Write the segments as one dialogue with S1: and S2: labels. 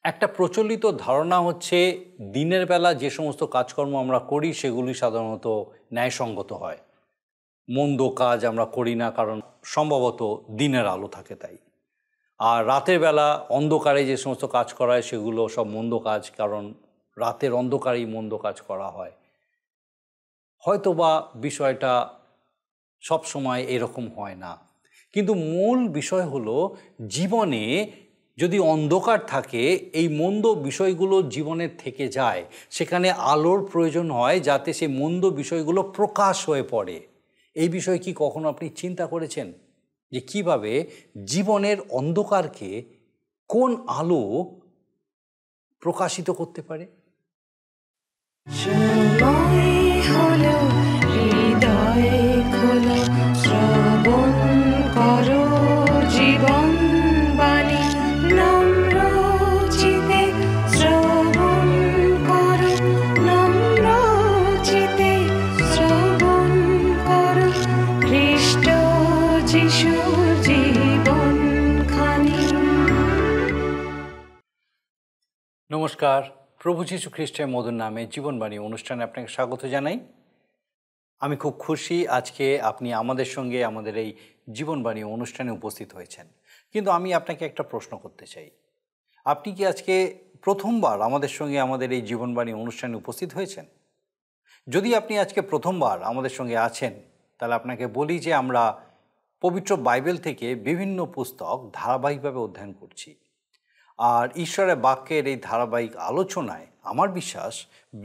S1: একটা প্রচলিত ধারণা হচ্ছে দিনের বেলা যে সমস্ত কাজকর্ম আমরা করি সেগুলি সাধারণত ন্যায়সঙ্গত হয়। মন্দ কাজ আমরা করি না, কারণ সম্ভবত দিনের আলো থাকে তাই। আর রাতের বেলা অন্ধকারে যে সমস্ত কাজ করা হয় সেগুলো সব মন্দ কাজ, কারণ রাতের অন্ধকারেই মন্দ কাজ করা হয়। হয়তোবা বিষয়টা সব সময় এরকম হয় না, কিন্তু মূল বিষয় হলো জীবনে যদি অন্ধকার থাকে, এই মন্দ বিষয়গুলো জীবনের থেকে যায়, সেখানে আলোর প্রয়োজন হয় যাতে সেই মন্দ বিষয়গুলো প্রকাশ হয়ে পড়ে। এই বিষয়ে কি কখনো আপনি চিন্তা করেছেন যে কিভাবে জীবনের অন্ধকারকে কোন আলো প্রকাশিত করতে পারে? নমস্কার, প্রভু যীশু খ্রিস্টের মধুর নামে জীবনবাণী অনুষ্ঠানে আপনাকে স্বাগত জানাই। আমি খুব খুশি আজকে আপনি আমাদের সঙ্গে আমাদের এই জীবনবাণী অনুষ্ঠানে উপস্থিত হয়েছেন। কিন্তু আমি আপনাকে একটা প্রশ্ন করতে চাই, আপনি কি আজকে প্রথমবার আমাদের সঙ্গে আমাদের এই জীবনবাণী অনুষ্ঠানে উপস্থিত হয়েছেন? যদি আপনি আজকে প্রথমবার আমাদের সঙ্গে আছেন, তাহলে আপনাকে বলি যে আমরা পবিত্র বাইবেল থেকে বিভিন্ন পুস্তক ধারাবাহিকভাবে অধ্যয়ন করছি। আর ঈশ্বরের বাক্যের এই ধারাবাহিক আলোচনায় আমার বিশ্বাস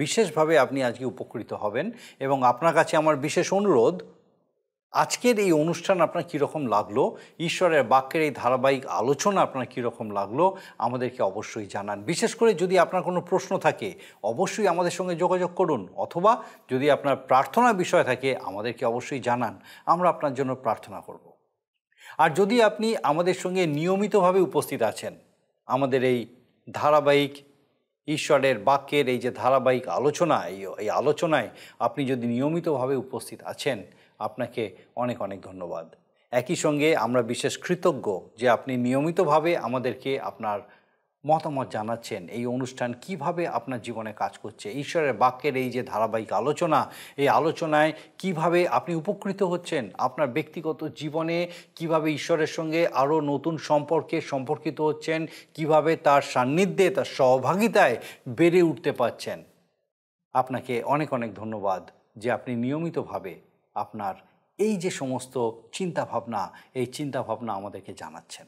S1: বিশেষভাবে আপনি আজকে উপকৃত হবেন। এবং আপনার কাছে আমার বিশেষ অনুরোধ, আজকের এই অনুষ্ঠান আপনার কীরকম লাগলো, ঈশ্বরের বাক্যের এই ধারাবাহিক আলোচনা আপনার কীরকম লাগলো, আমাদেরকে অবশ্যই জানান। বিশেষ করে যদি আপনার কোনো প্রশ্ন থাকে অবশ্যই আমাদের সঙ্গে যোগাযোগ করুন, অথবা যদি আপনার প্রার্থনার বিষয় থাকে আমাদেরকে অবশ্যই জানান, আমরা আপনার জন্য প্রার্থনা করব। আর যদি আপনি আমাদের সঙ্গে নিয়মিতভাবে উপস্থিত আছেন, আমাদের এই ধারাবাহিক ঈশ্বরের বাক্যের এই যে ধারাবাহিক আলোচনা, এই আলোচনায় আপনি যদি নিয়মিতভাবে উপস্থিত আছেন, আপনাকে অনেক অনেক ধন্যবাদ। একই সঙ্গে আমরা বিশেষ কৃতজ্ঞ যে আপনি নিয়মিতভাবে আমাদেরকে আপনার মতামত জানাচ্ছেন, এই অনুষ্ঠান কিভাবে আপনার জীবনে কাজ করছে, ঈশ্বরের বাক্যের এই যে ধারাবাহিক আলোচনা, এই আলোচনায় কিভাবে আপনি উপকৃত হচ্ছেন, আপনার ব্যক্তিগত জীবনে কিভাবে ঈশ্বরের সঙ্গে আরও নতুন সম্পর্কিত হচ্ছেন, কিভাবে তার সান্নিধ্যে তার সহভাগিতায় বেড়ে উঠতে পারছেন। আপনাকে অনেক অনেক ধন্যবাদ যে আপনি নিয়মিতভাবে আপনার এই যে সমস্ত চিন্তাভাবনা, এই চিন্তাভাবনা আমাদেরকে জানাচ্ছেন।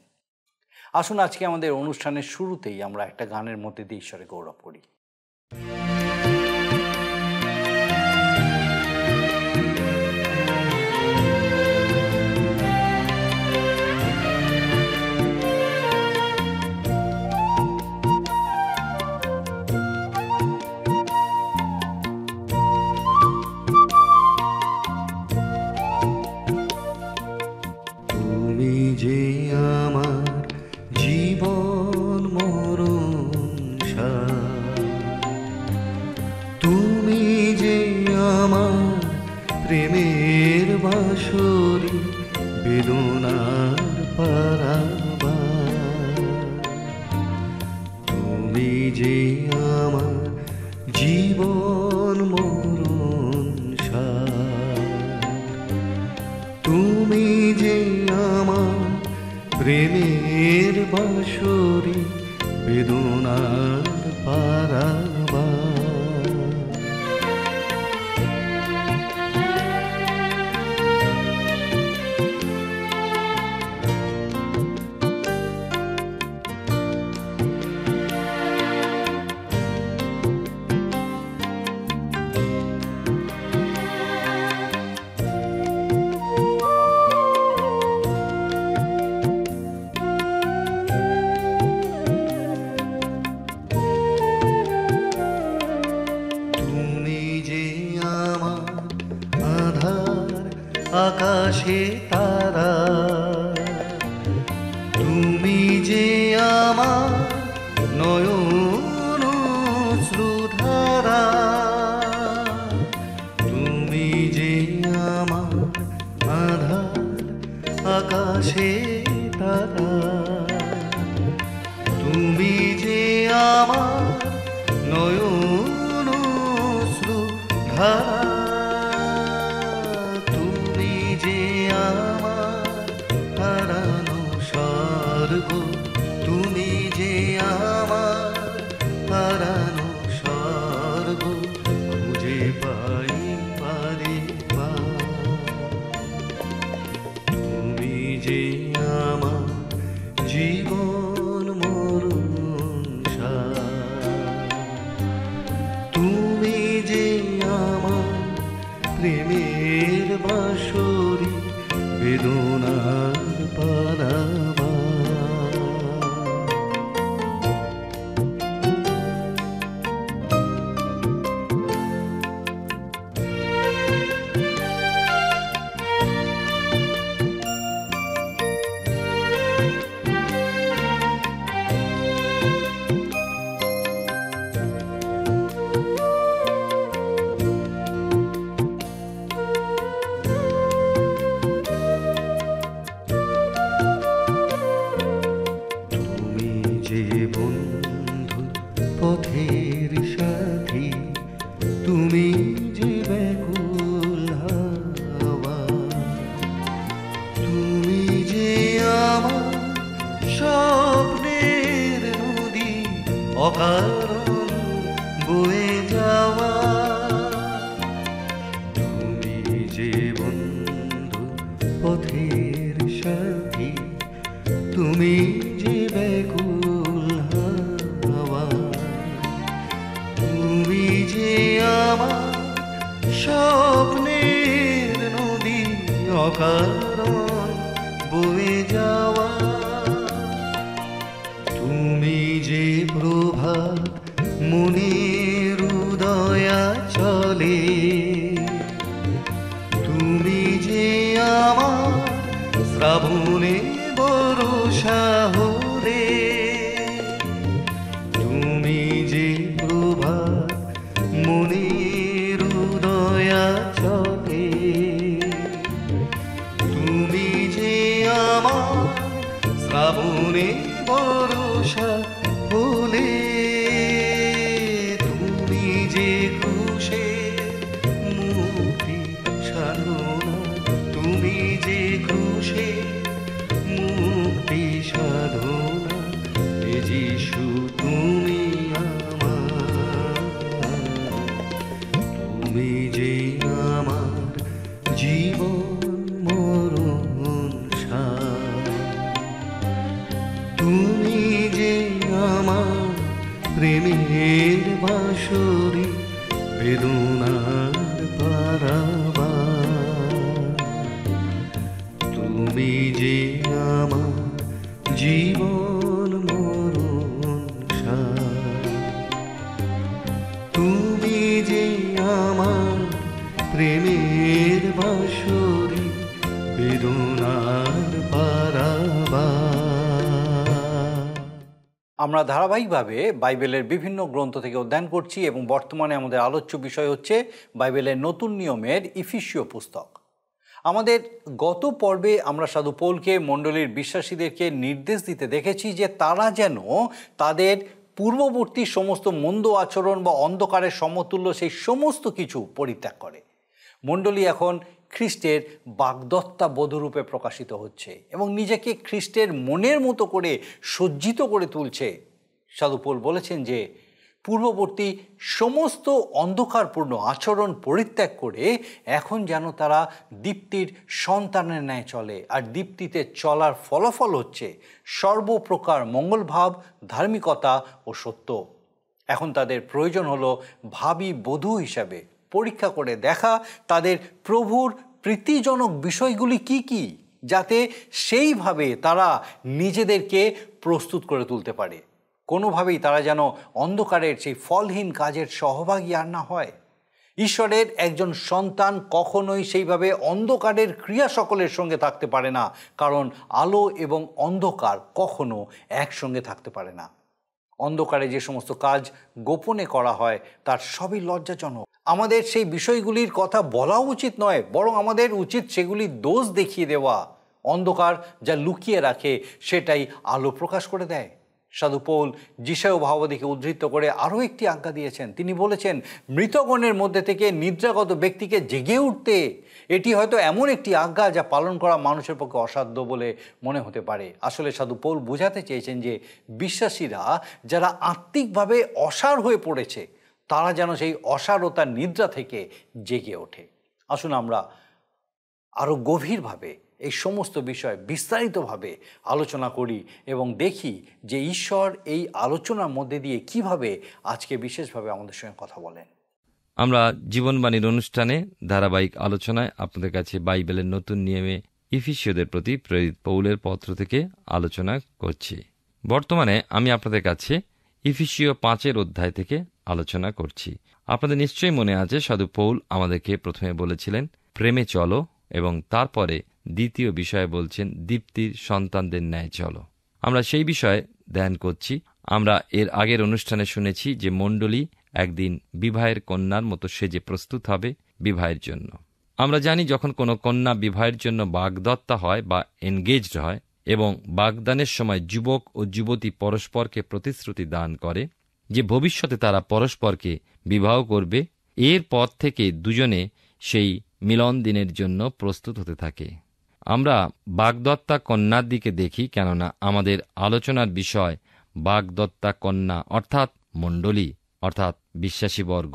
S1: আসুন আজকে আমাদের অনুষ্ঠানের শুরুতেই আমরা একটা গানের মধ্যে দিয়ে ঈশ্বরের গৌরব করি।
S2: প্রেমের বাঁশরি বেদনার পারাবার, তুমি যে আমার জীবন মরণ সার, তুমি যে আমার প্রেমের বাঁশরি বেদনার পারাবার। আকাশে তারা, তুমি যে আমার নয়ন শ্রুধারা, তুমি যে আমার আধার আকাশে তারা, তুমি যে আমার নয়ন অশ্রু ধারা, তুমি যে আমার হারানো স্বর্গ, তুমি যে আমার হারানো স্বর্গ, খুঁজে পাই পারে পার। তুমি যে আমার জীবন মরণ সার, তুমি যে আমার প্রেমের বাঁশরি, বেদনার পারাবার। তুমি যে বন্ধু পথের সাথী, তুমি যে ব্যাকুল হাওয়া, তুমি যে আমার স্বপ্নের নদী, অকারণ বয়ে যাওয়া। তুমি যে বন্ধু পথের সাথী, তুমি যে ব্যাকুল হাওয়া, তুমি যে আমার স্বপ্নের নদী, অকারণ বয়ে যাওয়া। তুমি যে প্রভাত মনের উদয়া চলে, তুমি যে আমার শ্রাবণে বর্ষা হলে, তুমি যে প্রভাত মনের উদয়া চলে, তুমি যে আমার শ্রাবণে বর্ষা হলে, তুমি যে ক্রুশের মুক্তি সাধনা, তুমি যে ক্রুশের মুক্তি সাধনা, হে যিশু তুমি আমার, তুমি যে আমার জীবন মরণ সার, তুমি যে আমার প্রেমের বাঁশরি, বেদনার পারাবার। তুমি যে আমার জীবন মরণ সার, তুমি যে আমার প্রেমের বাঁশরি, বেদনার পারাবার।
S1: আমরা ধারাবাহিকভাবে বাইবেলের বিভিন্ন গ্রন্থ থেকে অধ্যয়ন করছি এবং বর্তমানে আমাদের আলোচ্য বিষয় হচ্ছে বাইবেলের নতুন নিয়মের ইফিসীয় পুস্তক। আমাদের গত পর্বে আমরা সাধু পৌলকে মণ্ডলীর বিশ্বাসীদেরকে নির্দেশ দিতে দেখেছি যে তারা যেন তাদের পূর্ববর্তী সমস্ত মন্দ আচরণ বা অন্ধকারের সমতুল্য সেই সমস্ত কিছু পরিত্যাগ করে। মণ্ডলী এখন খ্রিস্টের বাগদত্তা বধূরূপে প্রকাশিত হচ্ছে এবং নিজেকে খ্রিস্টের মনের মতো করে সজ্জিত করে তুলছে। সাধু পৌল বলেছেন যে পূর্ববর্তী সমস্ত অন্ধকারপূর্ণ আচরণ পরিত্যাগ করে এখন যেন তারা দীপ্তির সন্তানের ন্যায় চলে, আর দীপ্তিতে চলার ফলাফল হচ্ছে সর্বপ্রকার মঙ্গলভাব, ধার্মিকতা ও সত্য। এখন তাদের প্রয়োজন হলো ভাবী বধূ হিসাবে পরীক্ষা করে দেখা তাদের প্রভুর প্রীতিজনক বিষয়গুলি কি কি, যাতে সেইভাবে তারা নিজেদেরকে প্রস্তুত করে তুলতে পারে। কোনোভাবেই তারা যেন অন্ধকারের সেই ফলহীন কাজের সহভাগী আর না হয়। ঈশ্বরের একজন সন্তান কখনোই সেইভাবে অন্ধকারের ক্রিয়া সকলের সঙ্গে থাকতে পারে না, কারণ আলো এবং অন্ধকার কখনো একসঙ্গে থাকতে পারে না। অন্ধকারে যে সমস্ত কাজ গোপনে করা হয় তার সবই লজ্জাজনক। আমাদের সেই বিষয়গুলির কথা বলা উচিত নয়, বরং আমাদের উচিত সেগুলির দোষ দেখিয়ে দেওয়া। অন্ধকার যা লুকিয়ে রাখে সেটাই আলো প্রকাশ করে দেয়। সাধু পৌল যিশায় ভাবাদিকে উদ্ধৃত করে আরও একটি আজ্ঞা দিয়েছেন। তিনি বলেছেন, মৃতগণের মধ্যে থেকে নিদ্রাগত ব্যক্তিকে জেগে উঠতে। এটি হয়তো এমন একটি আজ্ঞা যা পালন করা মানুষের পক্ষে অসাধ্য বলে মনে হতে পারে। আসলে সাধু পৌল বোঝাতে চেয়েছেন যে বিশ্বাসীরা যারা আত্মিকভাবে অসার হয়ে পড়েছে, তারা যেন সেই অসারতার নিদ্রা থেকে জেগে ওঠে। আসুন আমরা আরও গভীরভাবে এই সমস্ত বিষয় বিস্তারিতভাবে আলোচনা করি এবং দেখি যে ঈশ্বর এই আলোচনার মধ্যে দিয়ে কিভাবে আজকে বিশেষভাবে আমাদের সঙ্গে কথা বলেন।
S3: আমরা জীবনবাণীর অনুষ্ঠানে ধারাবাহিক আলোচনায় আপনাদের কাছে বাইবেলের নতুন নিয়মে ইফিসীয়দের প্রতি প্রেরিত পৌলের পত্র থেকে আলোচনা করছি। বর্তমানে আমি আপনাদের কাছে ইফিসীয় 5 অধ্যায় থেকে আলোচনা করছি। আপনাদের নিশ্চয়ই মনে আছে সাধু পৌল আমাদেরকে প্রথমে বলেছিলেন প্রেমে চলো, এবং তারপরে দ্বিতীয় বিষয়ে বলছেন দীপ্তির সন্তানদের ন্যায় চলো। আমরা সেই বিষয়ে ধ্যান করছি। আমরা এর আগের অনুষ্ঠানে শুনেছি যে মণ্ডলী একদিন বিবাহের কন্যার মতো সেজে প্রস্তুত হবে বিবাহের জন্য। আমরা জানি যখন কোনো কন্যা বিবাহের জন্য বাগদত্তা হয় বা এনগেজড হয় এবং বাগদানের সময় যুবক ও যুবতী পরস্পরকে প্রতিশ্রুতি দান করে যে ভবিষ্যতে তারা পরস্পরকে বিবাহ করবে, এরপর থেকে দুজনে সেই মিলন দিনের জন্য প্রস্তুত হতে থাকে। আমরা বাগদত্তা কন্যার দিকে দেখি, কেননা আমাদের আলোচনার বিষয় বাগদত্তা কন্যা অর্থাৎ মণ্ডলী অর্থাৎ বিশ্বাসীবর্গ।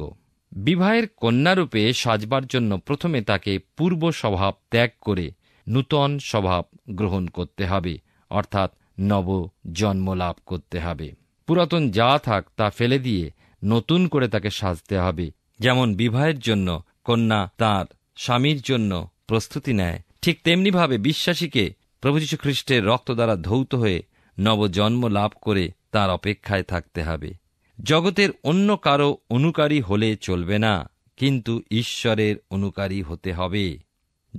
S3: বিবাহের কন্যারূপে সাজবার জন্য প্রথমে তাকে পূর্ব স্বভাব ত্যাগ করে নূতন স্বভাব গ্রহণ করতে হবে, অর্থাৎ নব জন্ম লাভ করতে হবে। পুরাতন যা থাক তা ফেলে দিয়ে নতুন করে তাকে সাজতে হবে। যেমন বিবাহের জন্য কন্যা তার স্বামীর জন্য প্রস্তুতি নেয়, ঠিক তেমনিভাবে বিশ্বাসীকে প্রভু যীশু খ্রিস্টের রক্ত দ্বারা ধৌত হয়ে নবজন্ম লাভ করে তার অপেক্ষায় থাকতে হবে। জগতের অন্য কারো অনুকারী হলে চলবে না, কিন্তু ঈশ্বরের অনুকারী হতে হবে।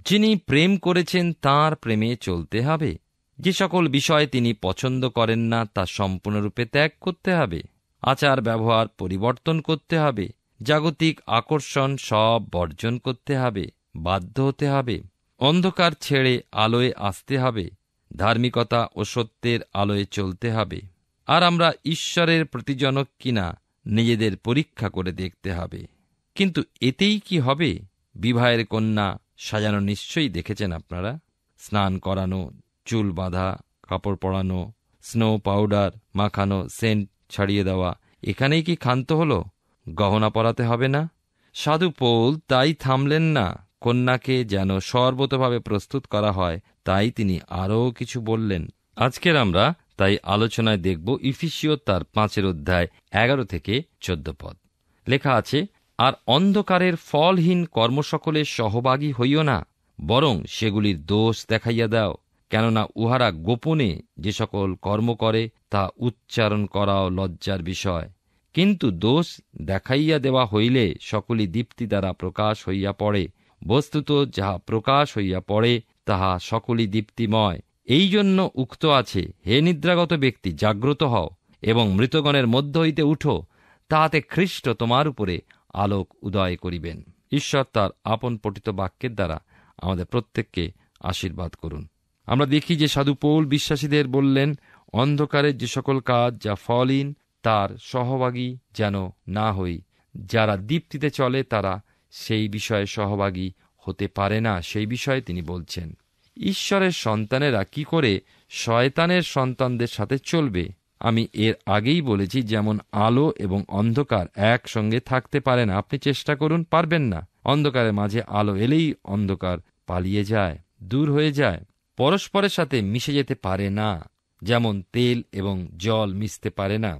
S3: যিনি প্রেম করেছেন তাঁর প্রেমে চলতে হবে। যে সকল বিষয় তিনি পছন্দ করেন না তা সম্পূর্ণরূপে ত্যাগ করতে হবে। আচার ব্যবহার পরিবর্তন করতে হবে। জাগতিক আকর্ষণ সব বর্জন করতে হবে, বাধ্য হতে হবে। অন্ধকার ছেড়ে আলোয় আসতে হবে। ধার্মিকতা ও সত্যের আলোয় চলতে হবে। আর আমরা ঈশ্বরের প্রতিজনক কিনা নিজেদের পরীক্ষা করে দেখতে হবে। কিন্তু এতেই কি হবে? বিবাহের কন্যা সাজানো নিশ্চয়ই দেখেছেন আপনারা। স্নান করানো, চুল বাঁধা, কাপড় পরানো, স্নো পাউডার মাখানো, সেন্ট ছাড়িয়ে দেওয়া, এখানেই কি ক্ষান্ত হল? গহনা পরাতে হবে না? সাধু পৌল তাই থামলেন না। কন্যাকে যেন সর্বতভাবে প্রস্তুত করা হয়, তাই তিনি আরও কিছু বললেন। আজকের আমরা তাই আলোচনায় দেখব ইফিসীয় তার 5 অধ্যায় 11 থেকে 14 পদ। লেখা আছে, আর অন্ধকারের ফলহীন কর্মসকলের সহভাগী হইও না, বরং সেগুলির দোষ দেখাইয়া দাও। কেননা উহারা গোপনে যে সকল কর্ম করে তা উচ্চারণ করাও লজ্জার বিষয়। কিন্তু দোষ দেখাইয়া দেওয়া হইলে সকলই দীপ্তি দ্বারা প্রকাশ হইয়া পড়ে। বস্তুত যাহা প্রকাশ হইয়া পড়ে তাহা সকলই দীপ্তিময়। এই জন্য উক্ত আছে, হে নিদ্রাগত ব্যক্তি, জাগ্রত হও এবং মৃতগণের মধ্য হইতে উঠো, তাহাতে খ্রিস্ট তোমার উপরে আলোক উদয় করিবেন। ঈশ্বর তার আপন পঠিত বাক্যের দ্বারা আমাদের প্রত্যেককে আশীর্বাদ করুন। আমরা দেখি যে সাধু পৌল বিশ্বাসীদের বললেন, অন্ধকারের যে সকল কাজ যা ফলহীন তার সহভাগী যেন না হই। যারা দীপ্তিতে চলে তারা সেই বিষয়ে সহভাগী হতে পারে না, সেই বিষয়ে তিনি বলছেন। ঈশ্বরের সন্তানেরা কি করে শয়তানের সন্তানদের সাথে চলবে? আমি এর আগেই বলেছি, যেমন আলো এবং অন্ধকার একসঙ্গে থাকতে পারে না। আপনি চেষ্টা করুন, পারবেন না। অন্ধকারের মাঝে আলো এলেই অন্ধকার পালিয়ে যায়, দূর হয়ে যায়, পরস্পরের সাথে মিশে যেতে পারে না। যেমন তেল এবং জল মিশতে পারে না।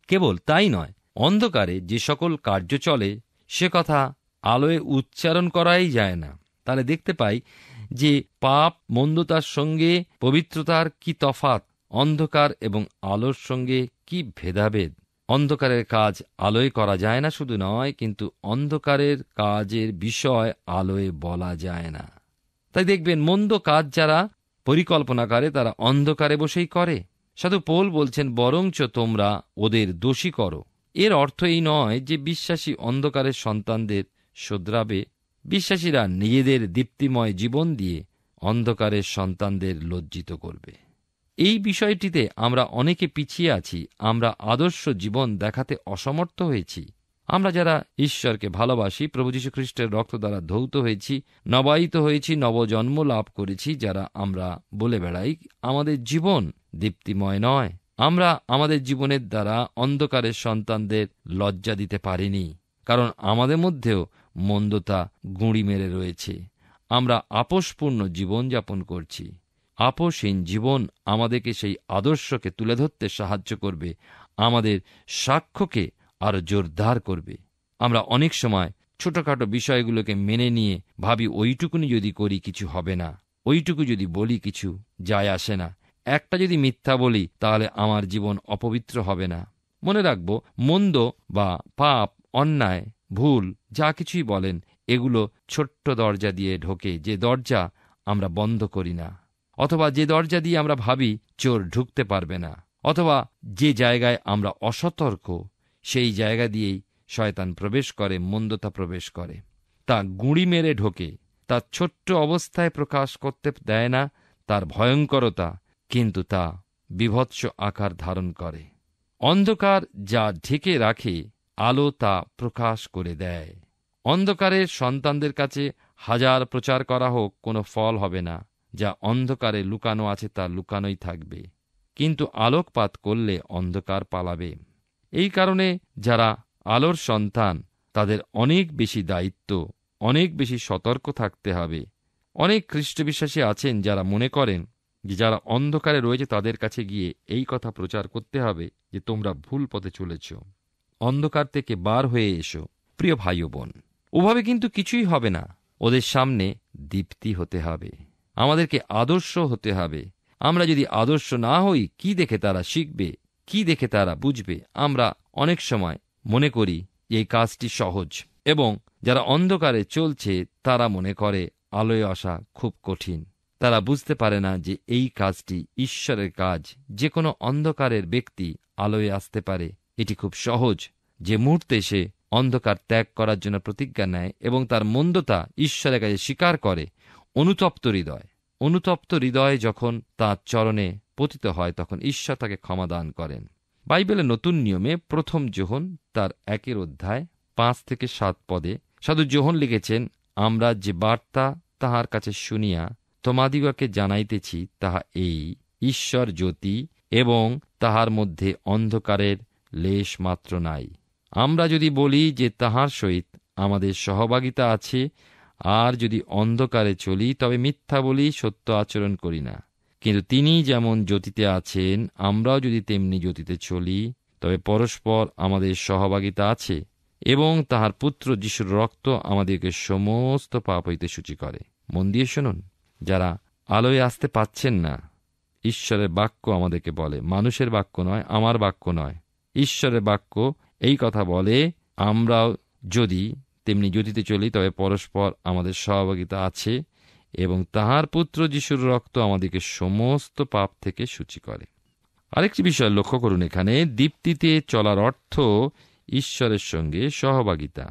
S3: কেবল তাই নয়, অন্ধকারে যে সকল কার্য চলে সে কথা আলোয় উচ্চারণ করাই যায় না। তাহলে দেখতে পাই যে পাপ মন্দতার সঙ্গে পবিত্রতার কি তফাৎ, অন্ধকার এবং আলোর সঙ্গে কি ভেদাভেদ। অন্ধকারের কাজ আলোয় করা যায় না শুধু নয়, কিন্তু অন্ধকারের কাজের বিষয় আলোয় বলা যায় না। তাই দেখবেন মন্দ কাজ যারা পরিকল্পনা করে তারা অন্ধকারে বসেই করে। সাধু পৌল বলছেন, বরঞ্চ তোমরা ওদের দোষী করো। এর অর্থ এই নয় যে বিশ্বাসী অন্ধকারের সন্তানদের শোধরাবে। বিশ্বাসীরা নিজেদের দীপ্তিময় জীবন দিয়ে অন্ধকারের সন্তানদের লজ্জিত করবে। এই বিষয়টিতে আমরা অনেকে পিছিয়ে আছি। আমরা আদর্শ জীবন দেখাতে অসমর্থ হয়েছি। আমরা যারা ঈশ্বরকে ভালোবাসি, প্রভু যীশু খ্রিস্টের রক্ত দ্বারা ধৌত হয়েছি, নবায়িত হয়েছি, নবজন্ম লাভ করেছি, যারা আমরা বলে বেড়াই আমাদের জীবন দীপ্তিময় নয়। আমরা আমাদের জীবনের দ্বারা অন্ধকারের সন্তানদের লজ্জা দিতে পারিনি, কারণ আমাদের মধ্যেও মন্দতা গুঁড়ি মেরে রয়েছে। আমরা আপোষপূর্ণ জীবনযাপন করছি। আপোষহীন জীবন আমাদেরকে সেই আদর্শকে তুলে ধরতে সাহায্য করবে, আমাদের সাক্ষ্যকে আরো জোরদার করবে। আমরা অনেক সময় ছোটখাটো বিষয়গুলোকে মেনে নিয়ে ভাবি ওইটুকুনি যদি করি কিছু হবে না, ওইটুকু যদি বলি কিছু যায় আসে না, একটা যদি মিথ্যা বলি তাহলে আমার জীবন অপবিত্র হবে না। মনে রাখব, মন্দ বা পাপ, অন্যায়, ভুল যা কিছুই বলেন, এগুলো ছোট্ট দরজা দিয়ে ঢোকে, যে দরজা আমরা বন্ধ করি না, অথবা যে দরজা দিয়ে আমরা ভাবি চোর ঢুকতে পারবে না, অথবা যে জায়গায় আমরা অসতর্ক সেই জায়গা দিয়েই শয়তান প্রবেশ করে, মন্দতা প্রবেশ করে। তা গুঁড়ি মেরে ঢোকে, তার ছোট্ট অবস্থায় প্রকাশ করতে দেয় না তার ভয়ঙ্করতা, কিন্তু তা বীভৎস আকার ধারণ করে। অন্ধকার যা ঢেকে রাখে, আলো তা প্রকাশ করে দেয়। অন্ধকারের সন্তানদের কাছে হাজার প্রচার করা হোক, কোনো ফল হবে না। যা অন্ধকারে লুকানো আছে তা লুকানোই থাকবে, কিন্তু আলোকপাত করলে অন্ধকার পালাবে। এই কারণে যারা আলোর সন্তান তাদের অনেক বেশি দায়িত্ব, অনেক বেশি সতর্ক থাকতে হবে। অনেক খ্রিস্টবিশ্বাসী আছেন যারা মনে করেন যে যারা অন্ধকারে রয়েছে তাদের কাছে গিয়ে এই কথা প্রচার করতে হবে যে তোমরা ভুল পথে চলেছ, অন্ধকার থেকে বার হয়ে এসো। প্রিয় ভাই ও বোন, ওভাবে কিন্তু কিছুই হবে না। ওদের সামনে দীপ্তি হতে হবে, আমাদেরকে আদর্শ হতে হবে। আমরা যদি আদর্শ না হই, কি দেখে তারা শিখবে, কি দেখে তারা বুঝবে? আমরা অনেক সময় মনে করি এই কাজটি সহজ, এবং যারা অন্ধকারে চলছে তারা মনে করে আলোয় আসা খুব কঠিন। তারা বুঝতে পারে না যে এই কাজটি ঈশ্বরের কাজ। যে কোনো অন্ধকারের ব্যক্তি আলোয় আসতে পারে, এটি খুব সহজ। যে মুহূর্তে সে অন্ধকার ত্যাগ করার জন্য প্রতিজ্ঞা নেয় এবং তার মন্দতা ঈশ্বরের কাছে স্বীকার করে, অনুতপ্ত হৃদয় যখন তাঁর চরণে পতিত হয়, তখন ঈশ্বর তাকে ক্ষমা দান করেন। বাইবেলের নতুন নিয়মে 1 যোহন তার 1 অধ্যায় 5-7 পদে সাধু যোহন লিখেছেন, আমরা যে বার্তা তাহার কাছে শুনিয়া তোমাদিগকে জানাইতেছি তাহা এই, ঈশ্বর জ্যোতি এবং তাহার মধ্যে অন্ধকারের লেশ মাত্র নাই। আমরা যদি বলি যে তাহার সহিত আমাদের সহভাগিতা আছে, আর যদি অন্ধকারে চলি তবে মিথ্যা বলি, সত্য আচরণ করি না। কিন্তু তিনি যেমন জ্যোতিতে আছেন, আমরাও যদি তেমনি জ্যোতিতে চলি, তবে পরস্পর আমাদের সহভাগিতা আছে, এবং তাহার পুত্র যিশুর রক্ত আমাদেরকে সমস্ত পাপ হইতে সূচি করে। মন দিয়ে শুনুন, যারা আলোয় আসতে পাচ্ছেন না, ঈশ্বরের বাক্য আমাদেরকে বলে, মানুষের বাক্য নয়, আমার বাক্য নয়, ঈশ্বরের বাক্য এই কথা বলে, আমরাও যদি তেমনি জ্যোতিতে চলি তবে পরস্পর আমাদের সহভাগিতা আছে, এবং তাহার পুত্র যিশুর রক্ত আমাদেরকে সমস্ত পাপ থেকে সূচি করে। আরেকটি বিষয় লক্ষ্য করুন, এখানে দীপ্তিতে চলার অর্থ ঈশ্বরের সঙ্গে সহভাগিতা।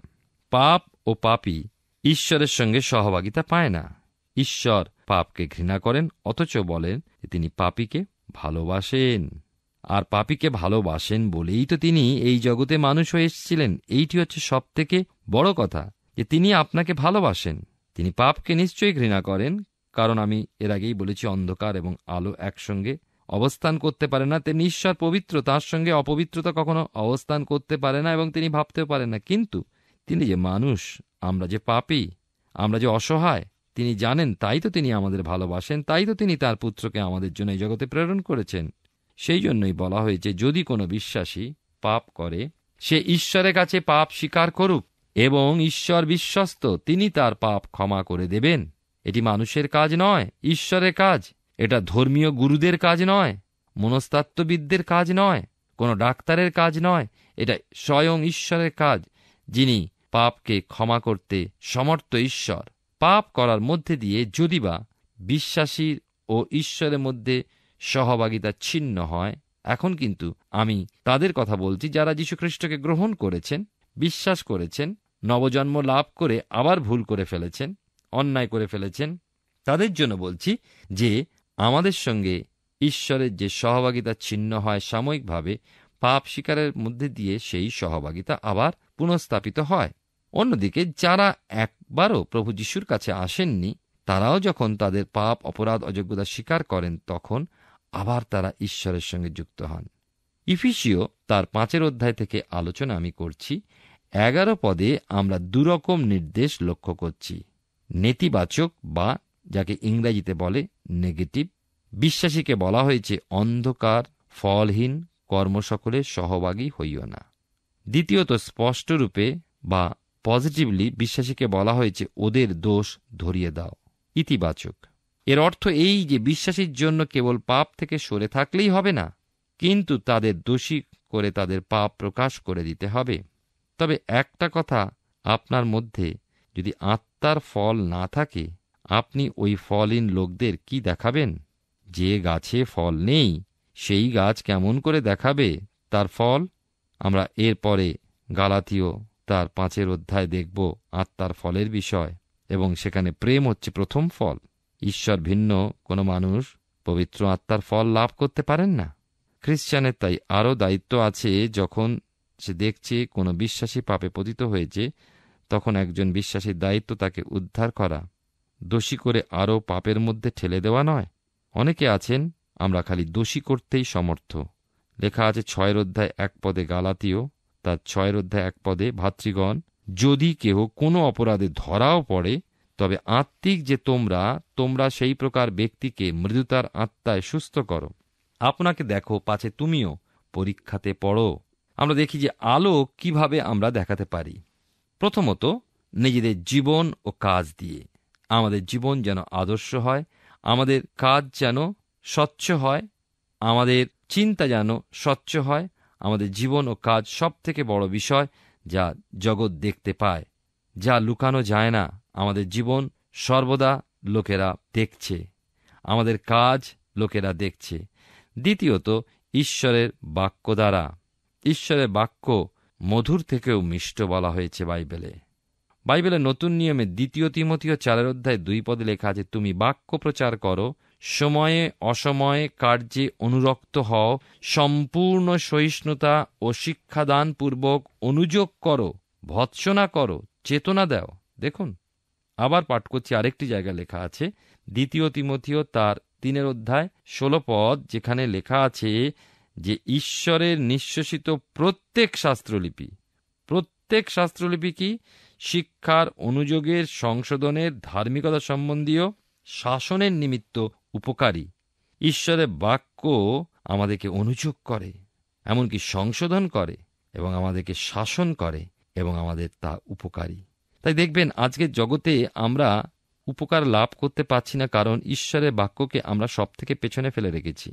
S3: পাপ ও পাপী ঈশ্বরের সঙ্গে সহভাগিতা পায় না। ঈশ্বর পাপকে ঘৃণা করেন, অথচ বলেন তিনি পাপীকে ভালোবাসেন। আর পাপীকে ভালোবাসেন বলেই তো তিনি এই জগতে মানুষ হয়ে এসেছিলেন। এইটি হচ্ছে সব থেকে বড় কথা, যে তিনি আপনাকে ভালোবাসেন। তিনি পাপকে নিশ্চয়ই ঘৃণা করেন, কারণ আমি এর আগেই বলেছি অন্ধকার এবং আলো একসঙ্গে অবস্থান করতে পারে না। তেমনি ঈশ্বর পবিত্র, তার সঙ্গে অপবিত্রতা কখনো অবস্থান করতে পারে না, এবং তিনি ভাবতেও পারেন না। কিন্তু তিনি যে মানুষ, আমরা যে পাপী, আমরা যে অসহায়, তিনি জানেন। তাই তো তিনি আমাদের ভালোবাসেন, তাই তো তিনি তার পুত্রকে আমাদের জন্য এই জগতে প্রেরণ করেছেন। সেই জন্যই বলা হয়েছে, যদি কোনো বিশ্বাসী পাপ করে, সে ঈশ্বরের কাছে পাপ স্বীকার করুক, এবং ঈশ্বর বিশ্বস্ত, তিনি তার পাপ ক্ষমা করে দেবেন। এটি মানুষের কাজ নয়, ঈশ্বরের কাজ। এটা ধর্মীয় গুরুদের কাজ নয়, মনস্তাত্ত্ববিদদের কাজ নয়, কোনো ডাক্তারের কাজ নয়। এটা স্বয়ং ঈশ্বরের কাজ, যিনি পাপকে ক্ষমা করতে সমর্থ ঈশ্বর। পাপ করার মধ্যে দিয়ে যদিবা বিশ্বাসীর ও ঈশ্বরের মধ্যে সহভাগিতা ছিন্ন হয়, এখন কিন্তু আমি তাদের কথা বলছি যারা যীশুখ্রিস্টকে গ্রহণ করেছেন, বিশ্বাস করেছেন, নবজন্ম লাভ করে আবার ভুল করে ফেলেছেন, অন্যায় করে ফেলেছেন। তাদের জন্য বলছি যে আমাদের সঙ্গে ঈশ্বরের যে সহভাগিতা ছিন্ন হয় সাময়িকভাবে, পাপ স্বীকারের মধ্যে দিয়ে সেই সহভাগিতা আবার পুনঃস্থাপিত হয়। অন্যদিকে যারা একবারও প্রভু যিশুর কাছে আসেননি, তারাও যখন তাদের পাপ, অপরাধ, অযোগ্যতা স্বীকার করেন, তখন আবার তারা ঈশ্বরের সঙ্গে যুক্ত হন। ইফিসীয় তার 5 অধ্যায় থেকে আলোচনা আমি করছি। 11 পদে আমরা দুরকম নির্দেশ লক্ষ্য করছি। নেতিবাচক বা যাকে ইংরেজিতে বলে নেগেটিভ। বিশ্বাসীকে বলা হয়েছে অন্ধকার, ফলহীন কর্মসকলে সহভাগী হইও না। দ্বিতীয়ত, স্পষ্টরূপে বা পজিটিভলি বিশ্বাসীকে বলা হয়েছে ওদের দোষ ধরিয়ে দাও। ইতিবাচক, এর অর্থ এই যে বিশ্বাসীর জন্য কেবল পাপ থেকে সরে থাকলেই হবে না, কিন্তু তাদের দোষী করে তাদের পাপ প্রকাশ করে দিতে হবে। তবে একটা কথা, আপনার মধ্যে যদি আত্মার ফল না থাকে, আপনি ওই ফলহীন লোকদের কি দেখাবেন? যে গাছে ফল নেই, সেই গাছ কেমন করে দেখাবে তার ফল? আমরা এরপরে গালাতীয় তার 5 অধ্যায় দেখব আত্মার ফলের বিষয়, এবং সেখানে প্রেম হচ্ছে প্রথম ফল। ঈশ্বর ভিন্ন কোনো মানুষ পবিত্র আত্মার ফল লাভ করতে পারেন না। খ্রিস্টানের তাই আরও দায়িত্ব আছে। যখন সে দেখছে কোনো বিশ্বাসী পাপে পতিত হয়েছে, তখন একজন বিশ্বাসীর দায়িত্ব তাকে উদ্ধার করা, দোষী করে আরও পাপের মধ্যে ঠেলে দেওয়া নয়। অনেকে আছেন আমরা খালি দোষী করতেই সমর্থ। লেখা আছে 6 অধ্যায় 1 পদে, গালাতীয় তার 6 অধ্যায় 1 পদে, ভাতৃগণ, যদি কেহ কোনো অপরাধে ধরাও পড়ে, তবে আত্মিক যে তোমরা সেই প্রকার ব্যক্তিকে মৃদুতার আত্মায় সুস্থ করো। আপনাকে দেখো পাছে তুমিও পরীক্ষাতে পড়ো। আমরা দেখি যে আলো কিভাবে আমরা দেখাতে পারি। প্রথমত, নিজেদের জীবন ও কাজ দিয়ে। আমাদের জীবন যেন আদর্শ হয়, আমাদের কাজ যেন স্বচ্ছ হয়, আমাদের চিন্তা যেন স্বচ্ছ হয়। আমাদের জীবন ও কাজ সব থেকে বড় বিষয়, যা জগৎ দেখতে পায়, যা লুকানো যায় না। আমাদের জীবন সর্বদা লোকেরা দেখছে, আমাদের কাজ লোকেরা দেখছে। দ্বিতীয়ত, ঈশ্বরের বাক্য দ্বারা। ঈশ্বরের বাক্য মধুর থেকেও মিষ্ট বলা হয়েছে বাইবেলের নতুন নিয়মে 2 তিমথিও 4 অধ্যায় 2 পদে লেখা আছে, তুমি বাক্য প্রচার করো, সময়ে অসময়ে কার্যে অনুরক্ত হও, সম্পূর্ণ সহিষ্ণুতা ও শিক্ষাদানপূর্বক অনুযোগ করো, ভৎসনা করো, চেতনা দাও। দেখুন, আবার পাঠ করছি, আরেকটি জায়গায় লেখা আছে 2 তিমথিও তার 3 অধ্যায় 16 পদ, যেখানে লেখা আছে যে ঈশ্বরের নিঃশ্বসিত প্রত্যেক শাস্ত্রলিপি কি? শিক্ষার, অনুযোগের, সংশোধনের, ধার্মিকতা সম্বন্ধীয় শাসনের নিমিত্ত উপকারী। ঈশ্বরের বাক্য আমাদেরকে অনুযোগ করে, এমনকি সংশোধন করে, এবং আমাদেরকে শাসন করে, এবং আমাদের তা উপকারী। তাই দেখবেন আজকের জগতে আমরা উপকার লাভ করতে পারছি না, কারণ ঈশ্বরের বাক্যকে আমরা সব থেকে পেছনে ফেলে রেখেছি।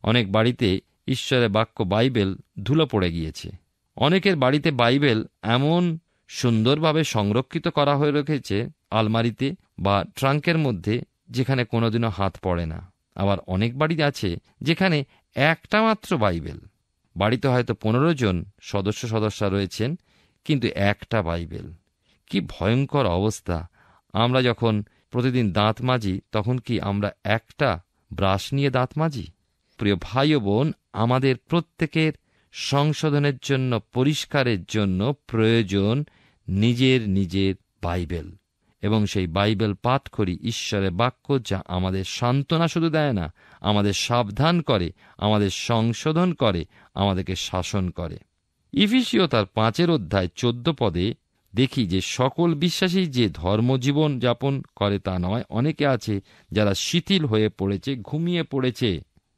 S3: অনেক বাড়িতে ঈশ্বরের বাক্য বাইবেল ধুলো পড়ে গিয়েছে। অনেকের বাড়িতে বাইবেল এমন সুন্দরভাবে সংরক্ষিত করা হয়ে রেখেছে আলমারিতে বা ট্রাঙ্কের মধ্যে, যেখানে কোনোদিনও হাত পড়ে না। আবার অনেক বাড়ি আছে যেখানে একটা মাত্র বাইবেল। বাড়িতে হয়তো 15 জন সদস্যা রয়েছেন, কিন্তু একটা বাইবেল। কি ভয়ঙ্কর অবস্থা! আমরা যখন প্রতিদিন দাঁত মাজি, তখন কি আমরা একটা ব্রাশ নিয়ে দাঁত মাজি? প্রিয় ভাই ও বোন, আমাদের প্রত্যেকের সংশোধনের জন্য, পরিষ্কারের জন্য প্রয়োজন নিজের বাইবেল, এবং সেই বাইবেল পাঠ করি ঈশ্বরের বাক্য, যা আমাদের সান্ত্বনা শুধু দেয় না, আমাদের সাবধান করে, আমাদের সংশোধন করে, আমাদেরকে শাসন করে। ইফিসীয় তার 5 অধ্যায় 14 পদে দেখি যে সকল বিশ্বাসী যে ধর্মজীবন যাপন করে তা নয়। অনেকে আছে যারা শিথিল হয়ে পড়েছে, ঘুমিয়ে পড়েছে।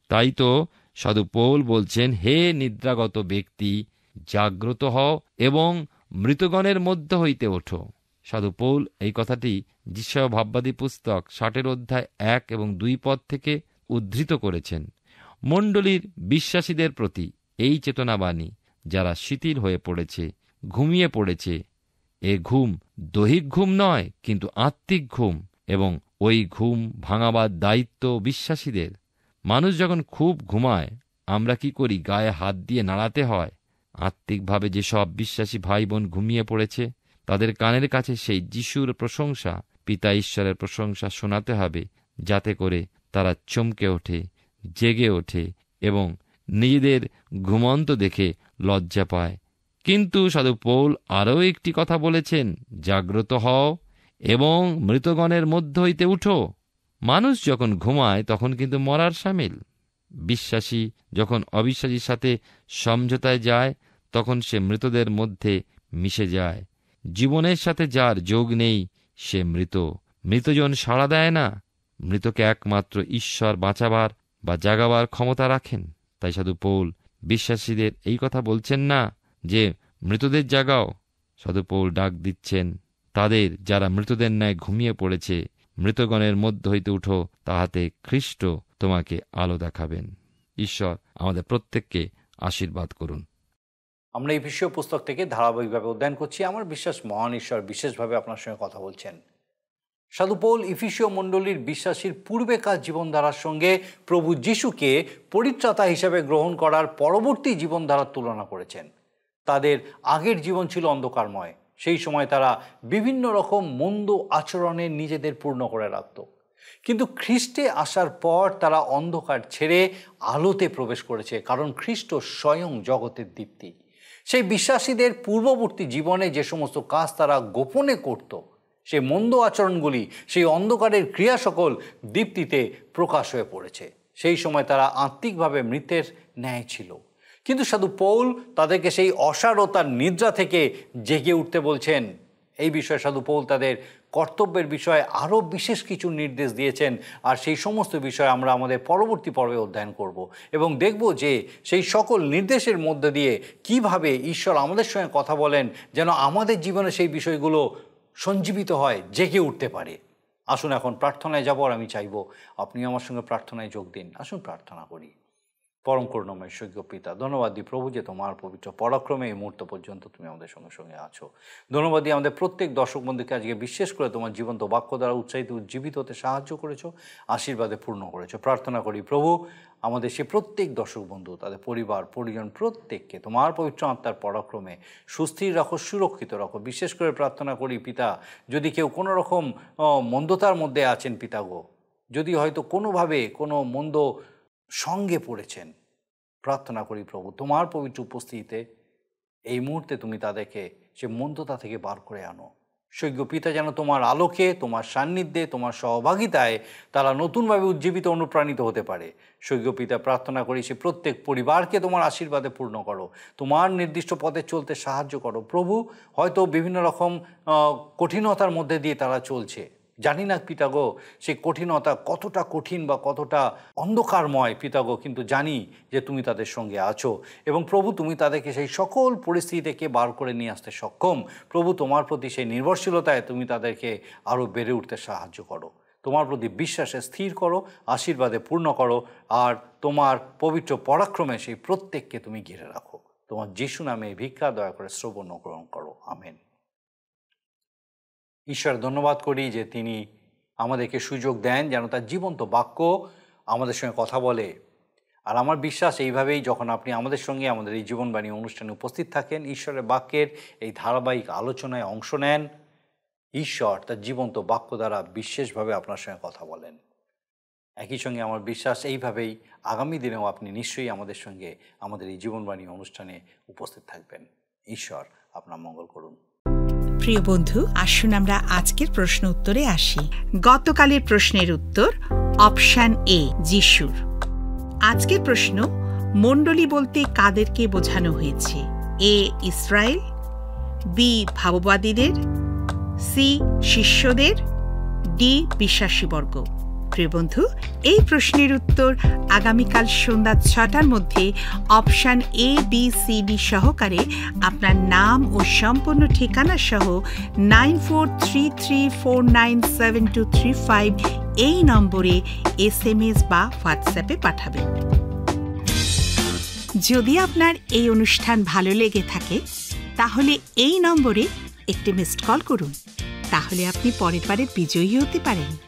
S3: তাই তো সাধু পৌল বলছেন, হে নিদ্রাগত ব্যক্তি, জাগ্রত হও এবং মৃতগণের মধ্য হইতে ওঠো। সাধু পৌল এই কথাটি যিশায়া ভাববাদী পুস্তক 60 অধ্যায় 1 এবং 2 পদ থেকে উদ্ধৃত করেছেন। মণ্ডলীর বিশ্বাসীদের প্রতি এই চেতনাবাণী, যারা শিথিল হয়ে পড়েছে, ঘুমিয়ে পড়েছে। এ ঘুম দৈহিক ঘুম নয়, কিন্তু আত্মিক ঘুম, এবং ওই ঘুম ভাঙাবার দায়িত্ব বিশ্বাসীদের। মানুষ যখন খুব ঘুমায়, আমরা কি করি? গায়ে হাত দিয়ে নাড়াতে হয়। আত্মিকভাবে যেসব বিশ্বাসী ভাই বোন ঘুমিয়ে পড়েছে, তাদের কানের কাছে সেই যিশুর প্রশংসা, পিতা ঈশ্বরের প্রশংসা শোনাতে হবে, যাতে করে তারা চমকে ওঠে, জেগে ওঠে এবং নিজেদের ঘুমন্ত দেখে লজ্জা পায়। কিন্তু সাধু পৌল আরও একটি কথা বলেছেন, জাগ্রত হও এবং মৃতগণের মধ্য হইতে উঠো। মানুষ যখন ঘুমায় তখন কিন্তু মরার সামিল। বিশ্বাসী যখন অবিশ্বাসীর সাথে সমঝোতায় যায় তখন সে মৃতদের মধ্যে মিশে যায়। জীবনের সাথে যার যোগ নেই সে মৃত। মৃতজন সাড়া দেয় না। মৃতকে একমাত্র ঈশ্বর বাঁচাবার বা জাগাবার ক্ষমতা রাখেন। তাই সাধু পৌল বিশ্বাসীদের এই কথা বলছেন না যে মৃতদের জাগাও। সাধু পৌল ডাক দিচ্ছেন তাদের যারা মৃতদের ন্যায় ঘুমিয়ে পড়েছে, মৃতগণের মধ্য হইতে উঠো, তাহাতে খ্রিস্ট তোমাকে আলো দেখাবেন। ঈশ্বর আমাদের প্রত্যেককে আশীর্বাদ করুন।
S1: আমরা এই বিষয় পুস্তক থেকে ধারাবাহিকভাবে অধ্যয়ন করছি। আমার বিশ্বাস মহান ঈশ্বর বিশেষভাবে আপনার সঙ্গে কথা বলছেন। সাধু পৌল ইফিসীয় মণ্ডলীর বিশ্বাসীর পূর্বেকার জীবনধারার সঙ্গে প্রভু যিশুকে পরিত্রাতা হিসেবে গ্রহণ করার পরবর্তী জীবনধারার তুলনা করেছেন। তাদের আগের জীবন ছিল অন্ধকারময়। সেই সময় তারা বিভিন্ন রকম মন্দ আচরণে নিজেদের পূর্ণ করে রাখত। কিন্তু খ্রিস্টে আসার পর তারা অন্ধকার ছেড়ে আলোতে প্রবেশ করেছে, কারণ খ্রিস্ট স্বয়ং জগতের দীপ্তি। সেই বিশ্বাসীদের পূর্ববর্তী জীবনে যে সমস্ত কাজ তারা গোপনে করত, সেই মন্দ আচরণগুলি, সেই অন্ধকারের ক্রিয়া সকল দীপ্তিতে প্রকাশ হয়ে পড়েছে। সেই সময় তারা আত্মিকভাবে মৃতের ন্যায় ছিল। কিন্তু সাধু পৌল তাদেরকে সেই অসারতার নিদ্রা থেকে জেগে উঠতে বলছেন। এই বিষয়ে সাধু পৌল তাদের কর্তব্যের বিষয়ে আরও বিশেষ কিছু নির্দেশ দিয়েছেন, আর সেই সমস্ত বিষয় আমরা আমাদের পরবর্তী পর্বে অধ্যয়ন করব এবং দেখব যে সেই সকল নির্দেশের মধ্যে দিয়ে কিভাবে ঈশ্বর আমাদের সঙ্গে কথা বলেন, যেন আমাদের জীবনে সেই বিষয়গুলো সঞ্জীবিত হয়, জেগে উঠতে পারে। আসুন এখন প্রার্থনায় যাব, আর আমি চাইব আপনি আমার সঙ্গে প্রার্থনায় যোগ দিন। আসুন প্রার্থনা করি। পরম করুণাময় স্বর্গীয় পিতা, ধন্যবাদ দিই প্রভু যে তোমার পবিত্র পরাক্রমে এই মুহূর্ত পর্যন্ত তুমি আমাদের সঙ্গে সঙ্গে আছো। ধন্যবাদ দিই আমাদের প্রত্যেক দর্শক বন্ধুকে আজকে বিশেষ করে তোমার জীবন্ত বাক্য দ্বারা উৎসাহিত উজ্জীবিত হতে সাহায্য করেছো, আশীর্বাদে পূর্ণ করেছো। প্রার্থনা করি প্রভু আমাদের সে প্রত্যেক দর্শক বন্ধু, তাদের পরিবার পরিজন প্রত্যেককে তোমার পবিত্র আত্মার পরাক্রমে সুস্থির রাখো, সুরক্ষিত রাখো। বিশেষ করে প্রার্থনা করি পিতা, যদি কেউ কোনো রকম মন্দতার মধ্যে আছেন পিতা গো, যদি হয়তো কোনোভাবে কোনো মন্দ সঙ্গে পড়েছেন, প্রার্থনা করি প্রভু তোমার পবিত্র উপস্থিতিতে এই মুহূর্তে তুমি তাদেরকে সে মন্দতা থেকে বার করে আনো। স্বর্গীয় পিতা, যেন তোমার আলোকে, তোমার সান্নিধ্যে, তোমার সহভাগিতায় তারা নতুনভাবে উজ্জীবিত অনুপ্রাণিত হতে পারে। স্বর্গীয় পিতা, প্রার্থনা করি সে প্রত্যেক পরিবারকে তোমার আশীর্বাদে পূর্ণ করো, তোমার নির্দিষ্ট পথে চলতে সাহায্য করো। প্রভু হয়তো বিভিন্ন রকম কঠিনতার মধ্যে দিয়ে তারা চলছে, জানি না পিতাগো সেই কঠিনতা কতটা কঠিন বা কতটা অন্ধকারময় পিতাগো, কিন্তু জানি যে তুমি তাদের সঙ্গে আছো এবং প্রভু তুমি তাদেরকে সেই সকল পরিস্থিতি থেকে বার করে নিয়ে আসতে সক্ষম। প্রভু তোমার প্রতি সেই নির্ভরশীলতায় তুমি তাদেরকে আরও বেড়ে উঠতে সাহায্য করো, তোমার প্রতি বিশ্বাসে স্থির করো, আশীর্বাদে পূর্ণ করো, আর তোমার পবিত্র পরাক্রমে সেই প্রত্যেককে তুমি ঘিরে রাখো। তোমার যিশু নামে ভিক্ষা দয়া করে শ্রবণ গ্রহণ করো, আমেন। ঈশ্বর ধন্যবাদ করি যে তিনি আমাদেরকে সুযোগ দেন যেন তার জীবন্ত বাক্য আমাদের সঙ্গে কথা বলে। আর আমার বিশ্বাস এইভাবেই যখন আপনি আমাদের সঙ্গে আমাদের এই জীবনবাণী অনুষ্ঠানে উপস্থিত থাকেন, ঈশ্বরের বাক্যের এই ধারাবাহিক আলোচনায় অংশ নেন, ঈশ্বর তার জীবন্ত বাক্য দ্বারা বিশেষভাবে আপনার সঙ্গে কথা বলেন। একই সঙ্গে আমার বিশ্বাস এইভাবেই আগামী দিনেও আপনি নিশ্চয়ই আমাদের সঙ্গে আমাদের এই জীবনবাণী অনুষ্ঠানে উপস্থিত থাকবেন। ঈশ্বর আপনার মঙ্গল করুন।
S4: প্রিয় বন্ধু, আসুন আমরা আজকের প্রশ্ন উত্তরে আসি। গতকালের প্রশ্নের উত্তর অপশন এ, যিশুর। আজকের প্রশ্ন, মণ্ডলী বলতে কাদেরকে বোঝানো হয়েছে? এ, ইসরায়েল, বি, ভাববাদীদের, সি, শিষ্যদের, ডি, বিশ্বাসীবর্গ। প্রিয় বন্ধু, এই প্রশ্নের উত্তর আগামীকাল সন্ধ্যা 6টার মধ্যে option A, B, C, D সহকারে আপনার নাম ও সম্পূর্ণ ঠিকানা সহ 9433497235 এই নম্বরে SMS বা হোয়াটসঅ্যাপে পাঠাবেন। যদি আপনার এই অনুষ্ঠান ভালো লেগে থাকে তাহলে এই নম্বরে একটি মিসড কল করুন, তাহলে আপনি পরের বারের বিজয়ী হতে পারেন।